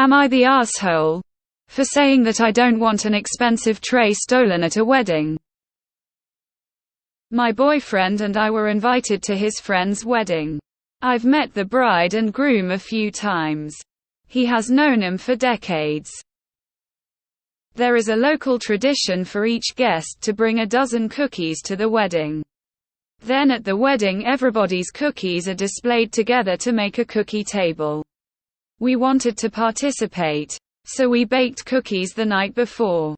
Am I the asshole for saying that I don't want an expensive tray stolen at a wedding? My boyfriend and I were invited to his friend's wedding. I've met the bride and groom a few times. He has known him for decades. There is a local tradition for each guest to bring a dozen cookies to the wedding. Then at the wedding everybody's cookies are displayed together to make a cookie table. We wanted to participate, so we baked cookies the night before.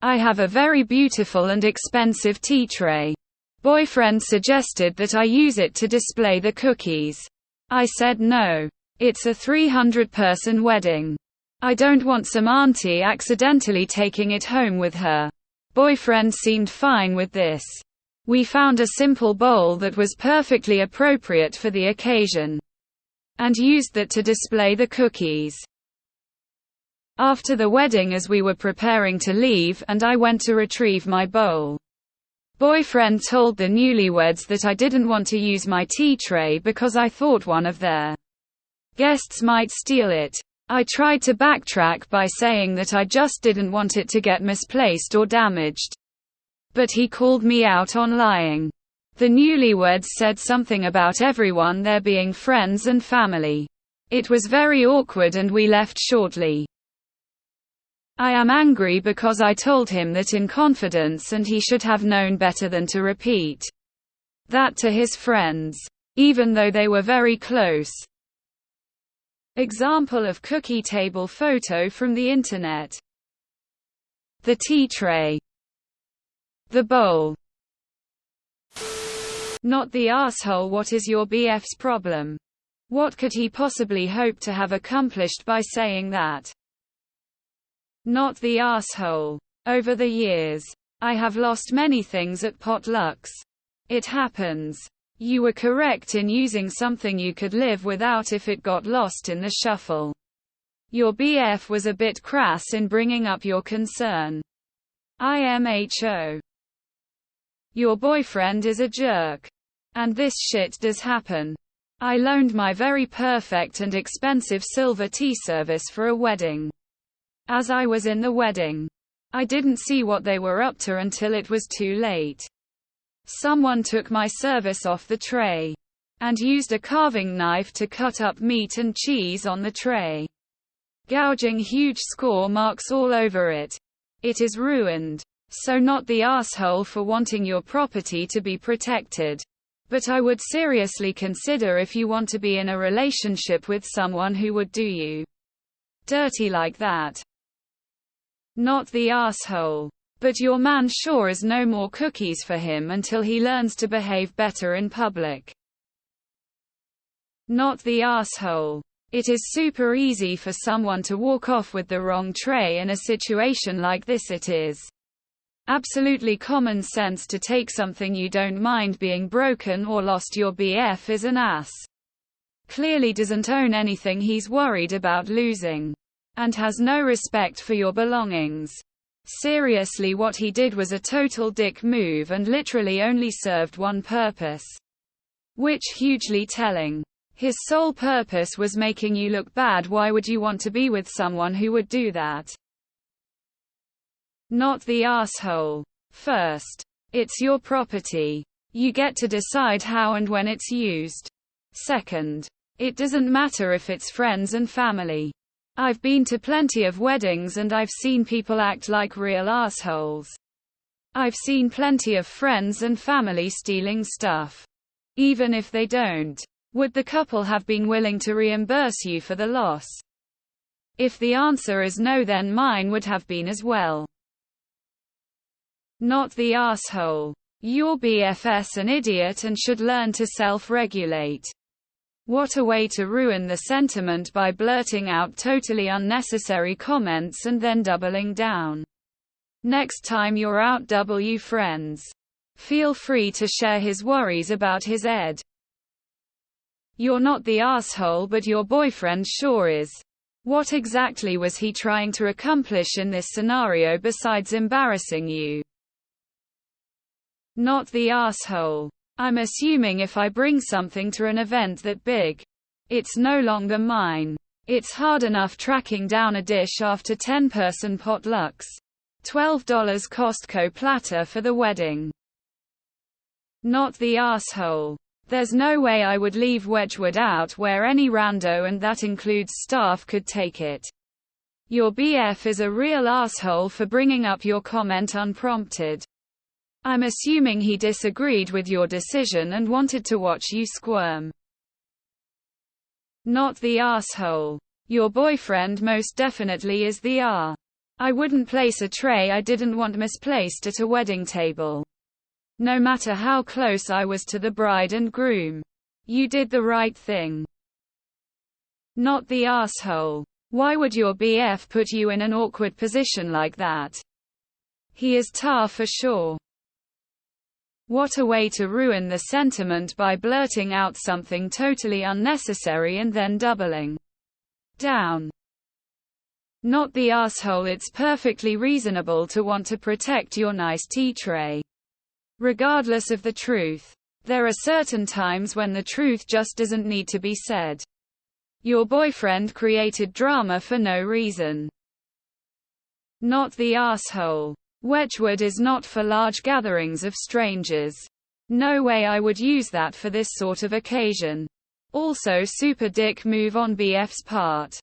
I have a very beautiful and expensive tea tray. Boyfriend suggested that I use it to display the cookies. I said no. It's a 300-person wedding. I don't want some auntie accidentally taking it home with her. Boyfriend seemed fine with this. We found a simple bowl that was perfectly appropriate for the occasion, and used that to display the cookies. After the wedding, as we were preparing to leave and I went to retrieve my bowl, boyfriend told the newlyweds that I didn't want to use my tea tray because I thought one of their guests might steal it. I tried to backtrack by saying that I just didn't want it to get misplaced or damaged, but he called me out on lying. The newlyweds said something about everyone there being friends and family. It was very awkward and we left shortly. I am angry because I told him that in confidence and he should have known better than to repeat that to his friends, even though they were very close. Example of cookie table photo from the internet. The tea tray. The bowl. Not the asshole. What is your BF's problem? What could he possibly hope to have accomplished by saying that? Not the asshole. Over the years, I have lost many things at potlucks. It happens. You were correct in using something you could live without if it got lost in the shuffle. Your BF was a bit crass in bringing up your concern. IMHO. Your boyfriend is a jerk. And this shit does happen. I loaned my very perfect and expensive silver tea service for a wedding. As I was in the wedding, I didn't see what they were up to until it was too late. Someone took my service off the tray and used a carving knife to cut up meat and cheese on the tray, gouging huge score marks all over it. It is ruined. So not the asshole for wanting your property to be protected. But I would seriously consider if you want to be in a relationship with someone who would do you dirty like that. Not the asshole. But your man sure is no more cookies for him until he learns to behave better in public. Not the asshole. It is super easy for someone to walk off with the wrong tray in a situation like this. It is absolutely common sense to take something you don't mind being broken or lost. Your BF is an ass. Clearly doesn't own anything he's worried about losing. And has no respect for your belongings. Seriously, what he did was a total dick move and literally only served one purpose. Which hugely telling. His sole purpose was making you look bad. Why would you want to be with someone who would do that? Not the asshole. First, it's your property. You get to decide how and when it's used. Second, it doesn't matter if it's friends and family. I've been to plenty of weddings and I've seen people act like real assholes. I've seen plenty of friends and family stealing stuff. Even if they don't, would the couple have been willing to reimburse you for the loss? If the answer is no, then mine would have been as well. Not the asshole. Your BF's an idiot and should learn to self-regulate. What a way to ruin the sentiment by blurting out totally unnecessary comments and then doubling down. Next time you're out, friends. Feel free to share his worries about his ed. You're not the asshole, but your boyfriend sure is. What exactly was he trying to accomplish in this scenario besides embarrassing you? Not the asshole. I'm assuming if I bring something to an event that big, it's no longer mine. It's hard enough tracking down a dish after 10-person potlucks. $12 Costco platter for the wedding. Not the asshole. There's no way I would leave Wedgwood out where any rando, and that includes staff, could take it. Your BF is a real asshole for bringing up your comment unprompted. I'm assuming he disagreed with your decision and wanted to watch you squirm. Not the asshole. Your boyfriend most definitely is the R. I wouldn't place a tray I didn't want misplaced at a wedding table. No matter how close I was to the bride and groom. You did the right thing. Not the asshole. Why would your BF put you in an awkward position like that? He is tar for sure. What a way to ruin the sentiment by blurting out something totally unnecessary and then doubling down. Not the asshole. It's perfectly reasonable to want to protect your nice tea tray. Regardless of the truth. There are certain times when the truth just doesn't need to be said. Your boyfriend created drama for no reason. Not the asshole. Wedgwood is not for large gatherings of strangers. No way I would use that for this sort of occasion. Also super dick move on BF's part.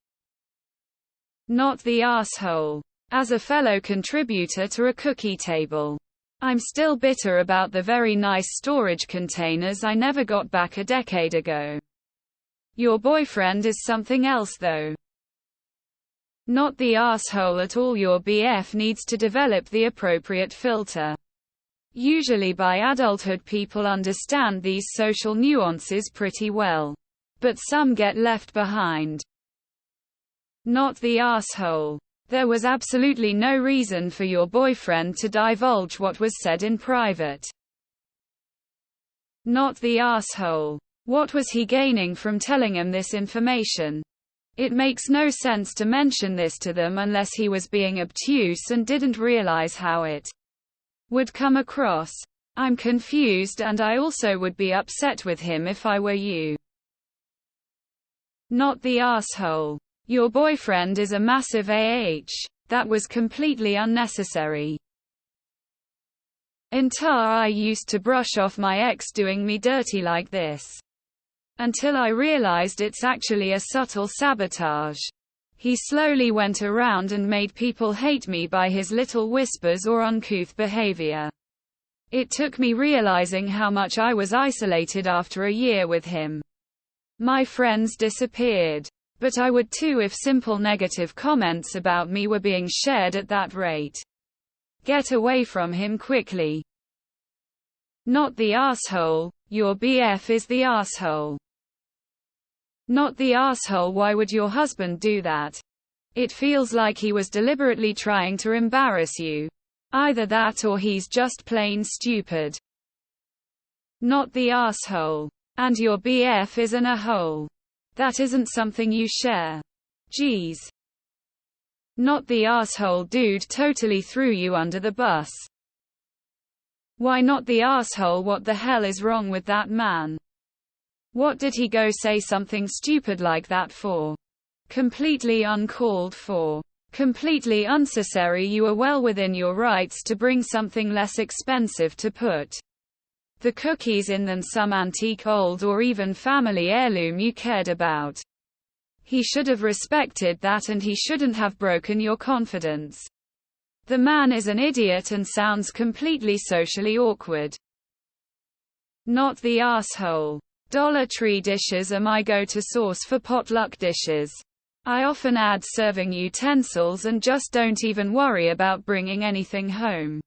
Not the asshole. As a fellow contributor to a cookie table, I'm still bitter about the very nice storage containers I never got back a decade ago. Your boyfriend is something else though. Not the asshole at all. Your BF needs to develop the appropriate filter. Usually by adulthood people understand these social nuances pretty well. But some get left behind. Not the asshole. There was absolutely no reason for your boyfriend to divulge what was said in private. Not the asshole. What was he gaining from telling him this information? It makes no sense to mention this to them unless he was being obtuse and didn't realize how it would come across. I'm confused, and I also would be upset with him if I were you. Not the asshole. Your boyfriend is a massive That was completely unnecessary. I used to brush off my ex doing me dirty like this. Until I realized it's actually a subtle sabotage. He slowly went around and made people hate me by his little whispers or uncouth behavior. It took me realizing how much I was isolated after a year with him. My friends disappeared. But I would too if simple negative comments about me were being shared at that rate. Get away from him quickly. Not the asshole. Your BF is the asshole. Not the asshole. Why would your husband do that? It feels like he was deliberately trying to embarrass you. Either that or he's just plain stupid. Not the asshole. And your BF is in a hole. That isn't something you share. Geez. Not the asshole. Dude totally threw you under the bus. Why not the asshole? What the hell is wrong with that man? What did he go say something stupid like that for? Completely uncalled for. Completely unnecessary. You are well within your rights to bring something less expensive to put the cookies in than some antique old or even family heirloom you cared about. He should have respected that, and he shouldn't have broken your confidence. The man is an idiot and sounds completely socially awkward. Not the asshole. Dollar Tree dishes are my go-to source for potluck dishes. I often add serving utensils and just don't even worry about bringing anything home.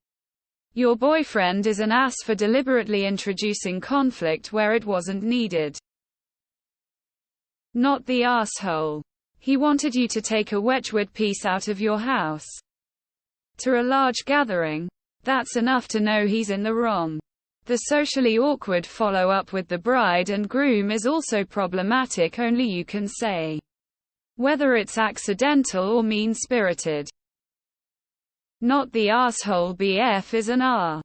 Your boyfriend is an ass for deliberately introducing conflict where it wasn't needed. Not the asshole. He wanted you to take a Wedgwood piece out of your house. To a large gathering? That's enough to know he's in the wrong. The socially awkward follow-up with the bride and groom is also problematic. Only you can say whether it's accidental or mean-spirited. Not the asshole. BF is an R.